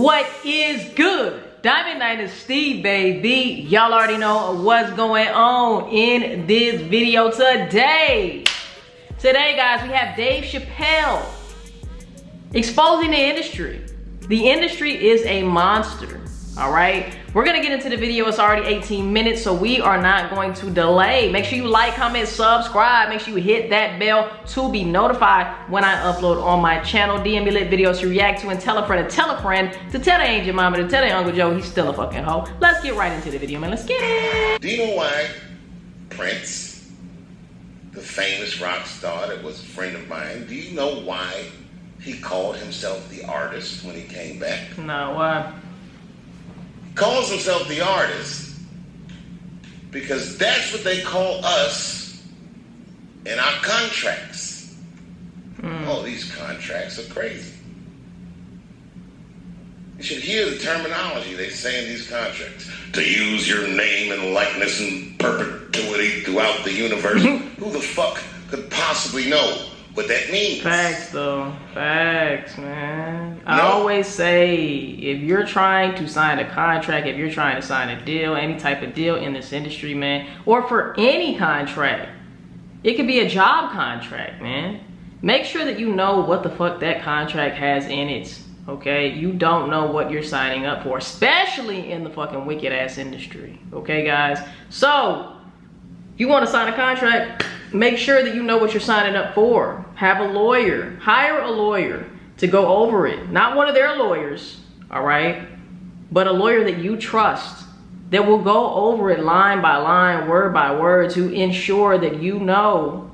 What is good? Diamond Night is Steve, baby. Y'all already know what's going on in this video today. Today, guys, we have Dave Chappelle exposing the industry. The industry is a monster, all right? We're gonna get into the video. It's already 18 minutes, so we are not going to delay. Make sure you like, comment, subscribe. Make sure you hit that bell to be notified when I upload on my channel. DM me lit videos to react to, and tell a friend to tell they ain't your mama, to tell their Uncle Joe he's still a fucking hoe. Let's get right into the video, man. Let's get it. Do you know why Prince, the famous rock star that was a friend of mine, do you know why he called himself the artist when he came back? No, why? Calls himself the artist because that's what they call us in our contracts. Oh, these contracts are crazy. You should hear the terminology they say in these contracts. To use your name and likeness in perpetuity throughout the universe. Who the fuck could possibly know what that means? Facts, though. Facts, man. I always say, if you're trying to sign a contract, if you're trying to sign a deal, any type of deal in this industry, man, or for any contract, it could be a job contract, man. Make sure that you know what the fuck that contract has in it, okay? You don't know what you're signing up for, especially in the fucking wicked ass industry, okay, guys? So, if you want to sign a contract, make sure that you know what you're signing up for. Have a lawyer. Hire a lawyer to go over it. Not one of their lawyers, all right? But a lawyer that you trust, that will go over it line by line, word by word, to ensure that you know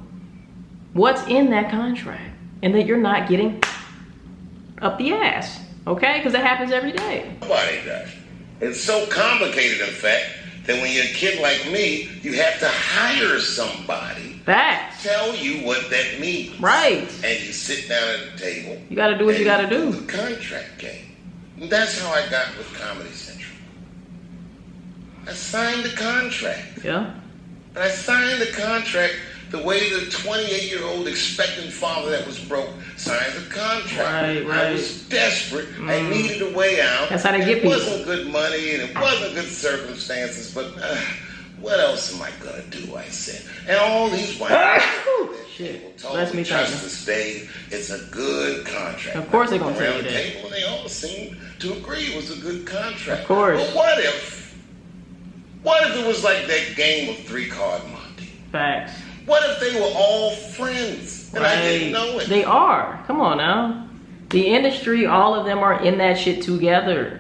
what's in that contract and that you're not getting up the ass, okay? Because it happens every day. Nobody does. It's so complicated, in fact, that when you're a kid like me, you have to hire somebody Facts. to tell you what that means. Right. And you sit down at the table. You gotta do what you gotta do. The contract game. And that's how I got with Comedy Central. I signed the contract. Yeah. And I signed the contract the way the 28-year-old expectant father that was broke signs a contract. Right. I was desperate. I needed a way out. That's how they get people. It wasn't good money and it wasn't good circumstances, but what else am I gonna do? I said, and all these white people told me, trust us, Dave, it's a good contract. Of course they're gonna tell you that. Table, and they all seemed to agree it was a good contract. Of course. But what if it was like that game of 3-Card Monte? Facts. What if they were all friends and I didn't know it? They are. Come on now. The industry, all of them are in that shit together.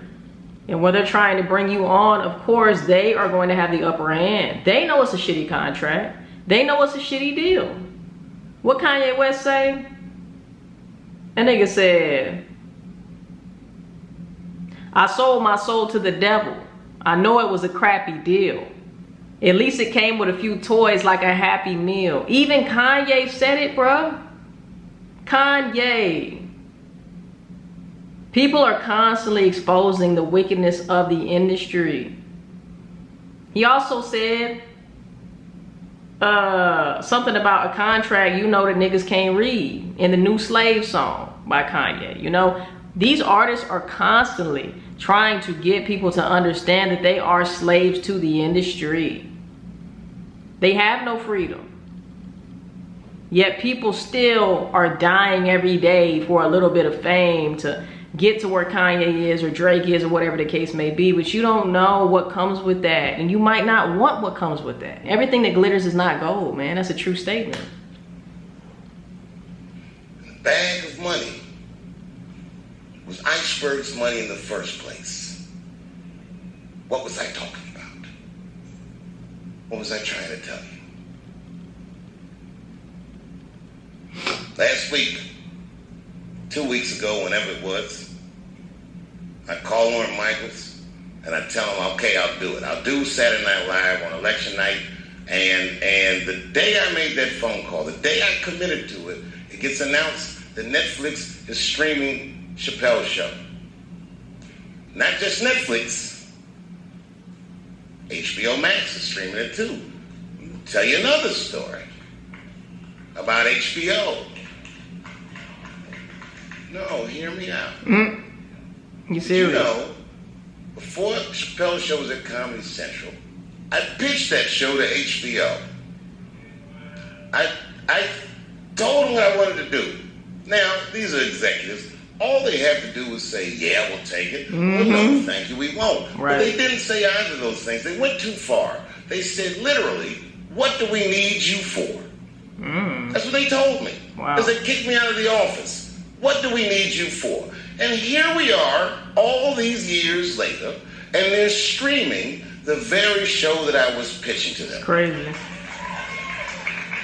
And when they're trying to bring you on, of course, they are going to have the upper hand. They know it's a shitty contract. They know it's a shitty deal. What Kanye West say? That nigga said, I sold my soul to the devil. I know it was a crappy deal. At least it came with a few toys like a Happy Meal. Even Kanye said it, bruh. Kanye. People are constantly exposing the wickedness of the industry. He also said something about a contract you know that niggas can't read in the new Slave song by Kanye. You know, these artists are constantly trying to get people to understand that they are slaves to the industry. They have no freedom. Yet people still are dying every day for a little bit of fame to get to where Kanye is or Drake is or whatever the case may be. But you don't know what comes with that. And you might not want what comes with that. Everything that glitters is not gold, man. That's a true statement. A bag of money was Iceberg's money in the first place. What was I talking about? What was I trying to tell you? Last week, 2 weeks ago, whenever it was, I call Lauren Michaels and I tell him, okay, I'll do it. I'll do Saturday Night Live on election night. And the day I made that phone call, the day I committed to it, it gets announced that Netflix is streaming Chappelle's show. Not just Netflix. HBO Max is streaming it too. I'll tell you another story about HBO. No, hear me out. You serious? You know, before Chappelle show was at Comedy Central, I pitched that show to HBO. I told them what I wanted to do. Now, these are executives. All they have to do is say, yeah, we'll take it. Well, no, thank you, we won't. Right. But they didn't say either of those things. They went too far. They said, literally, what do we need you for? That's what they told me. Wow. Because they kicked me out of the office. What do we need you for? And here we are, all these years later, and they're streaming the very show that I was pitching to them. It's crazy.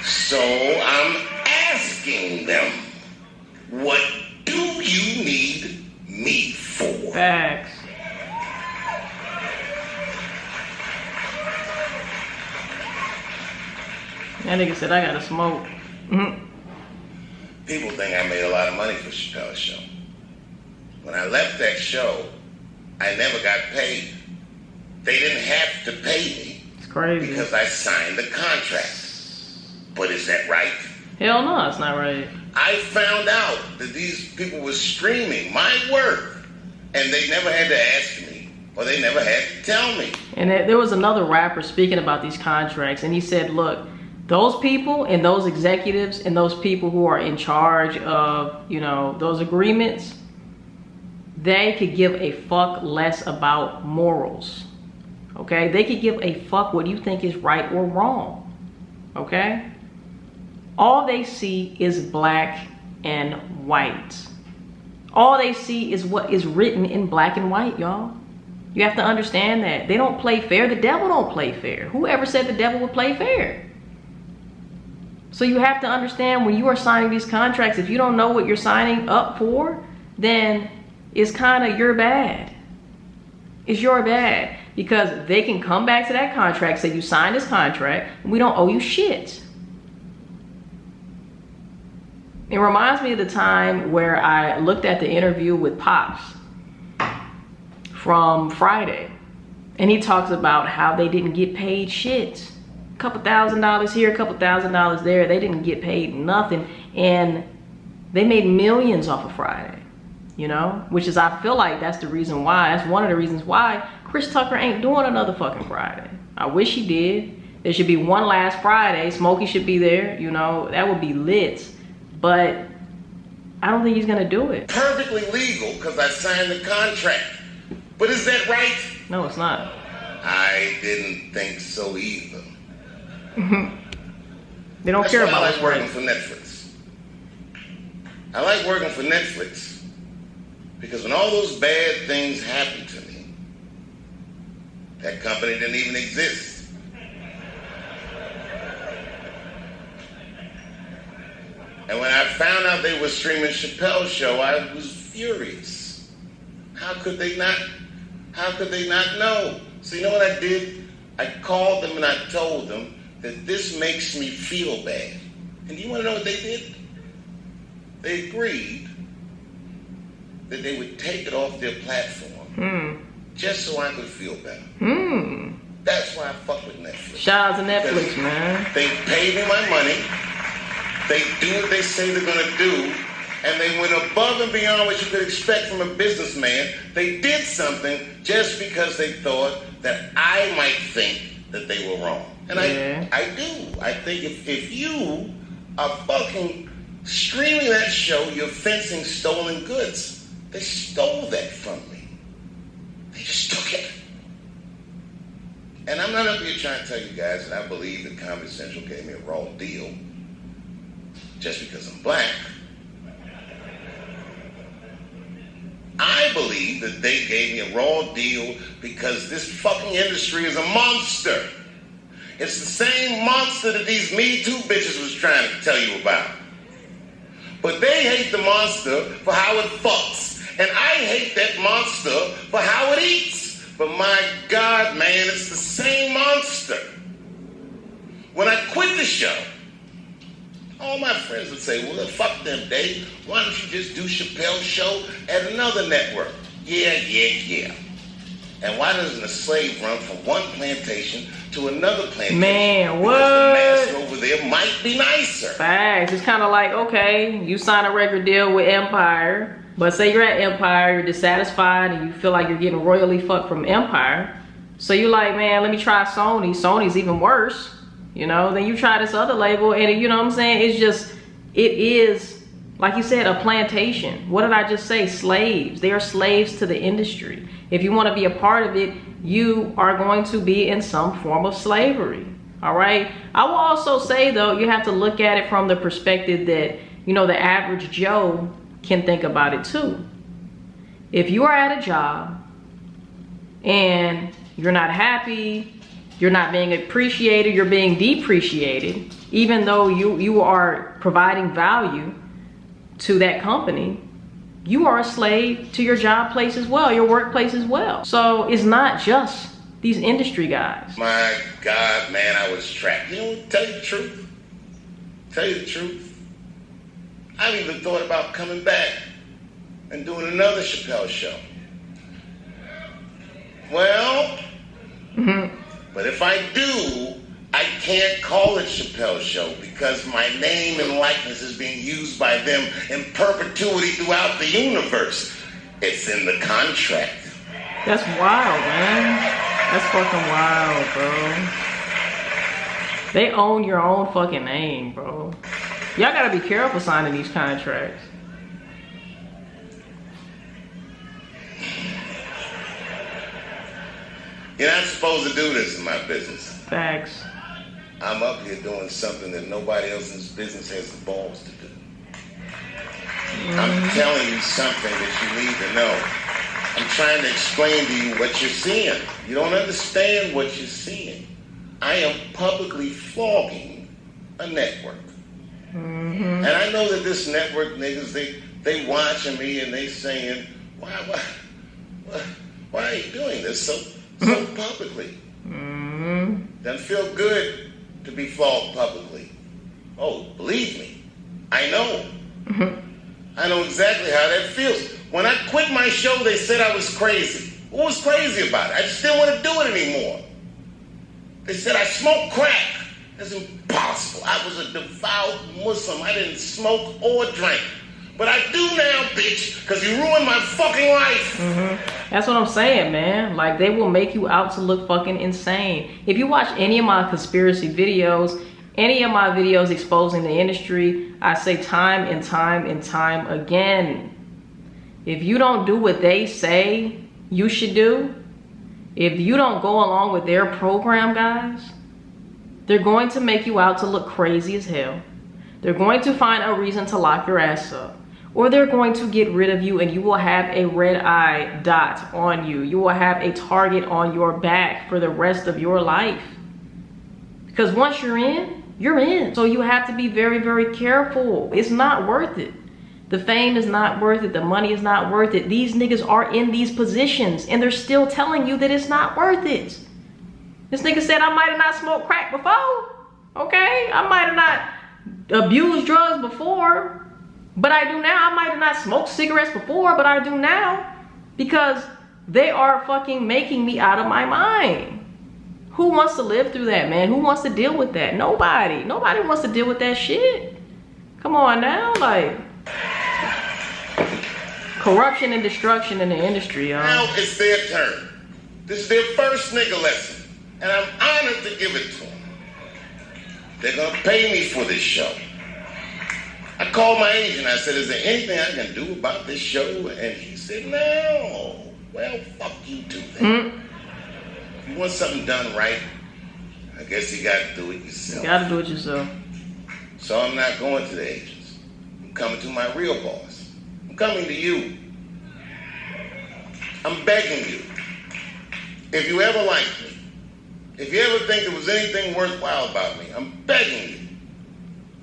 So I'm asking them, what do you need me for? Facts. That nigga said I gotta smoke. People think I made a lot of money for Chappelle's show. When I left that show, I never got paid. They didn't have to pay me. It's crazy. Because I signed the contract. But is that right? Hell no, it's not right. I found out that these people were streaming my work, and they never had to ask me, or they never had to tell me. And there was another rapper speaking about these contracts, and he said, look, those people and those executives and those people who are in charge of, you know, those agreements, they could give a fuck less about morals. Okay? They could give a fuck what you think is right or wrong. Okay? All they see is black and white. All they see is what is written in black and white, y'all. You have to understand that. They don't play fair. The devil don't play fair. Whoever said the devil would play fair? So you have to understand when you are signing these contracts, if you don't know what you're signing up for, then it's kind of your bad. It's your bad. Because they can come back to that contract, say you signed this contract, and we don't owe you shit. It reminds me of the time where I looked at the interview with Pops from Friday. And he talks about how they didn't get paid shit. A couple $1,000s here, a couple $1,000s there. They didn't get paid nothing. And they made millions off of Friday. You know? Which is, I feel like that's the reason why. That's one of the reasons why Chris Tucker ain't doing another fucking Friday. I wish he did. There should be one last Friday. Smokey should be there. You know? That would be lit. But I don't think he's gonna do it. Perfectly legal because I signed the contract. But is that right? No, it's not. I didn't think so either. They don't care about I what's like working right. for Netflix. I like working for Netflix because when all those bad things happened to me, that company didn't even exist. And when I found out they were streaming Chappelle's show, I was furious. How could they not know? So you know what I did? I called them and I told them that this makes me feel bad. And do you want to know what they did? They agreed that they would take it off their platform just so I could feel better. That's why I fuck with Netflix. Shout out to Netflix, Because man. they paid me my money. They do what they say they're going to do, and they went above and beyond what you could expect from a businessman. They did something just because they thought that I might think that they were wrong. And I do. I think if you are fucking streaming that show, you're fencing stolen goods. They stole that from me. They just took it. And I'm not up here trying to tell you guys that I believe that Comedy Central gave me a raw deal just because I'm black. I believe that they gave me a raw deal because this fucking industry is a monster. It's the same monster that these Me Too bitches was trying to tell you about. But they hate the monster for how it fucks. And I hate that monster for how it eats. But my God, man, it's the same monster. When I quit the show, all my friends would say, well, fuck them, Dave. Why don't you just do Chappelle's show at another network? Yeah. And why doesn't a slave run from one plantation to another plantation? Man, what? Because the master over there might be nicer. Facts. It's kind of like, okay, you sign a record deal with Empire. But say you're at Empire, you're dissatisfied, and you feel like you're getting royally fucked from Empire. So you're like, man, let me try Sony. Sony's even worse. You know, then you try this other label, and you know what I'm saying? It's just, it is, like you said, a plantation. What did I just say? Slaves. They are slaves to the industry. If you want to be a part of it, you are going to be in some form of slavery. All right. I will also say, though, you have to look at it from the perspective that, you know, the average Joe can think about it too. If you are at a job and you're not happy, you're not being appreciated, you're being depreciated, even though you are providing value to that company, you are a slave to your job place as well, your workplace as well. So it's not just these industry guys. My God, man, I was trapped. You know, tell you the truth. Tell you the truth. I've even thought about coming back and doing another Chappelle show. Well, but if I do, I can't call it Chappelle Show because my name and likeness is being used by them in perpetuity throughout the universe. It's in the contract. That's wild, man. That's fucking wild, bro. They own your own fucking name, bro. Y'all gotta be careful signing these contracts. You're not supposed to do this in my business. Facts. I'm up here doing something that nobody else in this business has the balls to do. I'm telling you something that you need to know. I'm trying to explain to you what you're seeing. You don't understand what you're seeing. I am publicly flogging a network. And I know that this network niggas, they watching me and they saying, why are you doing this so publicly? Doesn't feel good to be flogged publicly. Oh, believe me, I know. I know exactly how that feels. When I quit my show, they said I was crazy. What was crazy about it? I just didn't want to do it anymore. They said I smoked crack. That's impossible. I was a devout Muslim. I didn't smoke or drink. But I do now, bitch, because you ruined my fucking life. That's what I'm saying, man. Like, they will make you out to look fucking insane. If you watch any of my conspiracy videos, any of my videos exposing the industry, I say time and time and time again, if you don't do what they say you should do, if you don't go along with their program, guys, they're going to make you out to look crazy as hell. They're going to find a reason to lock your ass up. Or they're going to get rid of you and you will have a red eye dot on you. You will have a target on your back for the rest of your life. Because once you're in, you're in. So you have to be very, very careful. It's not worth it. The fame is not worth it. The money is not worth it. These niggas are in these positions and they're still telling you that it's not worth it. This nigga said I might have not smoked crack before. Okay? I might have not abused drugs before. But I do now. I might have not smoked cigarettes before, but I do now. Because they are fucking making me out of my mind. Who wants to live through that, man? Who wants to deal with that? Nobody. Nobody wants to deal with that shit. Come on now. Like, corruption and destruction in the industry, y'all. Now it's their turn. This is their first nigga lesson. And I'm honored to give it to them. They're going to pay me for this show. I called my agent. I said, is there anything I can do about this show? And he said, no. Well, fuck you too then. If you want something done right, I guess you got to do it yourself. You got to do it yourself. So I'm not going to the agents. I'm coming to my real boss. I'm coming to you. I'm begging you. If you ever liked me, if you ever think there was anything worthwhile about me, I'm begging you.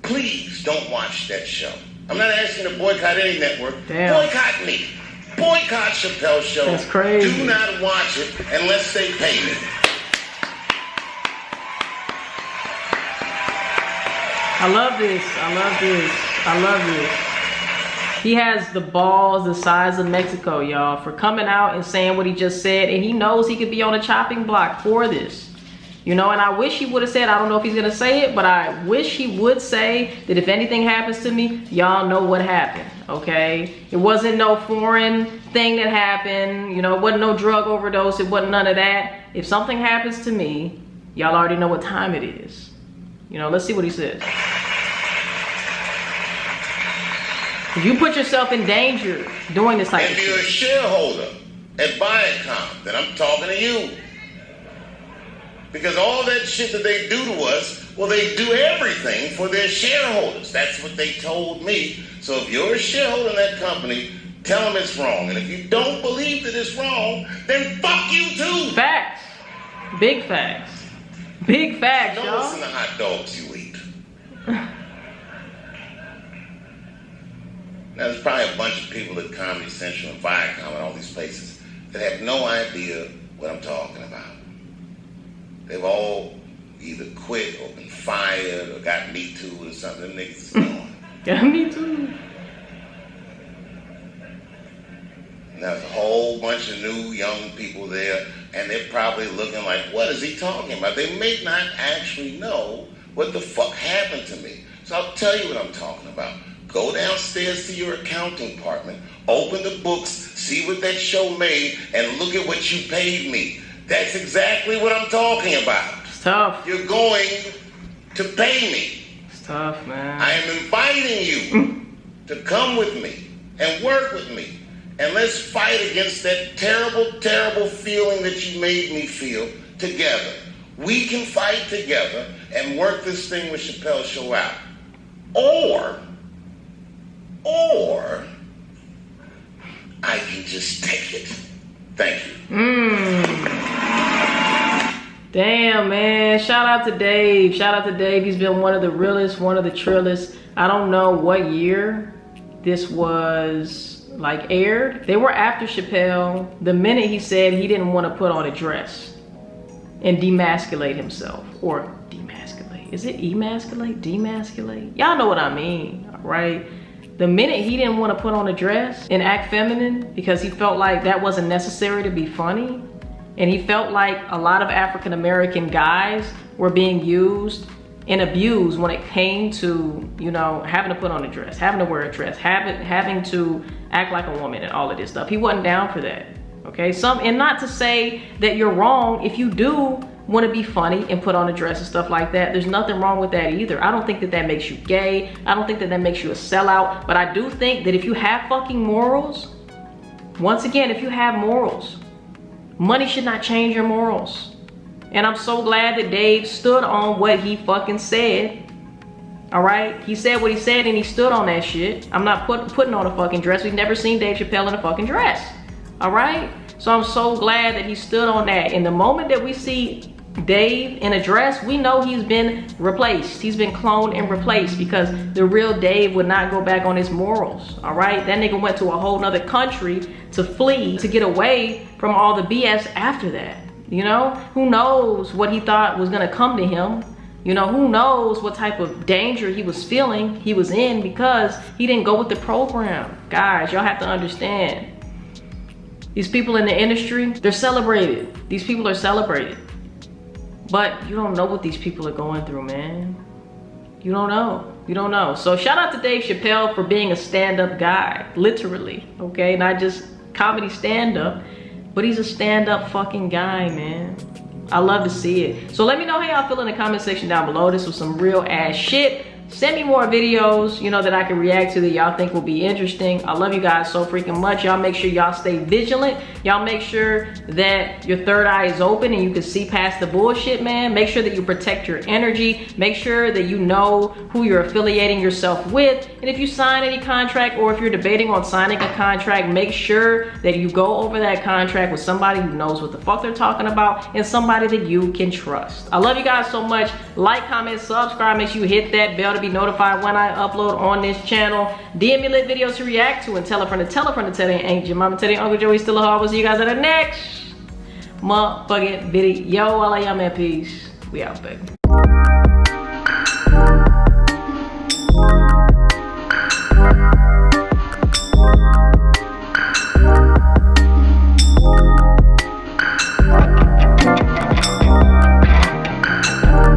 Please don't watch that show. I'm not asking you to boycott any network. Damn. Boycott me. Boycott Chappelle Show. That's crazy. Do not watch it unless they pay me. I love this. I love this. I love this. He has the balls the size of Mexico, y'all, for coming out and saying what he just said. And he knows he could be on a chopping block for this. You know, and I wish he would have said, I don't know if he's going to say it, but I wish he would say that if anything happens to me, y'all know what happened. okay? It wasn't no foreign thing that happened, you know, it wasn't no drug overdose, it wasn't none of that. If something happens to me, y'all already know what time it is. You know, let's see what he says. You put yourself in danger doing this type of shit. If you're a shareholder at Viacom, then I'm talking to you. Because all that shit that they do to us, well, they do everything for their shareholders. That's what they told me. So if you're a shareholder in that company, tell them it's wrong. And if you don't believe that it's wrong, then fuck you too. Facts. Big facts. Big facts, y'all. Don't listen to hot dogs you eat. Now, there's probably a bunch of people at Comedy Central and Viacom and all these places that have no idea what I'm talking about. They've all either quit or been fired or got Me Too or something. Them niggas is gone. Got Me Too. And there's a whole bunch of new young people there, and they're probably looking like, what is he talking about? They may not actually know what the fuck happened to me. So I'll tell you what I'm talking about. Go downstairs to your accounting department, open the books, see what that show made, and look at what you paid me. That's exactly what I'm talking about. It's tough. You're going to pay me. It's tough, man. I am inviting you to come with me and work with me. And let's fight against that terrible, terrible feeling that you made me feel together. We can fight together and work this thing with Chappelle's show out. Or I can just take it. Thank you. Damn, man. Shout out to Dave. Shout out to Dave. He's been one of the realest, one of the trillest. I don't know what year this was like aired. They were after Chappelle the minute he said he didn't want to put on a dress and demasculate himself. Or demasculate. Is it emasculate? Demasculate? Y'all know what I mean, right? The minute he didn't want to put on a dress and act feminine because he felt like that wasn't necessary to be funny, and he felt like a lot of African American guys were being used and abused when it came to, you know, having to put on a dress, having to wear a dress, having to act like a woman and all of this stuff. He wasn't down for that, okay? And not to say that you're wrong if you do want to be funny and put on a dress and stuff like that. There's nothing wrong with that either. I don't think that that makes you gay. I don't think that that makes you a sellout. But I do think that if you have fucking morals, once again, if you have morals, money should not change your morals. And I'm so glad that Dave stood on what he fucking said. All right? He said what he said and he stood on that shit. I'm not putting on a fucking dress. We've never seen Dave Chappelle in a fucking dress. All right? So I'm so glad that he stood on that. In the moment that we see Dave in a dress, we know he's been replaced. He's been cloned and replaced because the real Dave would not go back on his morals. All right? That nigga went to a whole nother country to flee, to get away from all the BS after that. You know? Who knows what he thought was gonna come to him? You know, who knows what type of danger he was feeling, he was in, because he didn't go with the program. Guys, y'all have to understand. These people in the industry, they're celebrated. These people are celebrated. But you don't know what these people are going through, man. You don't know. You don't know. So shout out to Dave Chappelle for being a stand-up guy, literally, okay? Not just comedy stand-up, but he's a stand-up fucking guy, man. I love to see it. So let me know how y'all feel in the comment section down below. This was some real ass shit. Send me more videos, you know, that I can react to that y'all think will be interesting. I love you guys so freaking much. Y'all make sure y'all stay vigilant. Y'all make sure that your third eye is open and you can see past the bullshit, man. Make sure that you protect your energy. Make sure that you know who you're affiliating yourself with. And if you sign any contract, or if you're debating on signing a contract, make sure that you go over that contract with somebody who knows what the fuck they're talking about and somebody that you can trust. I love you guys so much. Like, comment, subscribe. Make sure you hit that bell to be notified when I upload on this channel. DM me lit videos to react to, and tell a friend to tell a friend to tell their Aunt Jim, Mama, tell their Uncle Joey still a hard. We'll see you guys at the next motherfucking video. I love y'all, man. Peace. We out, baby.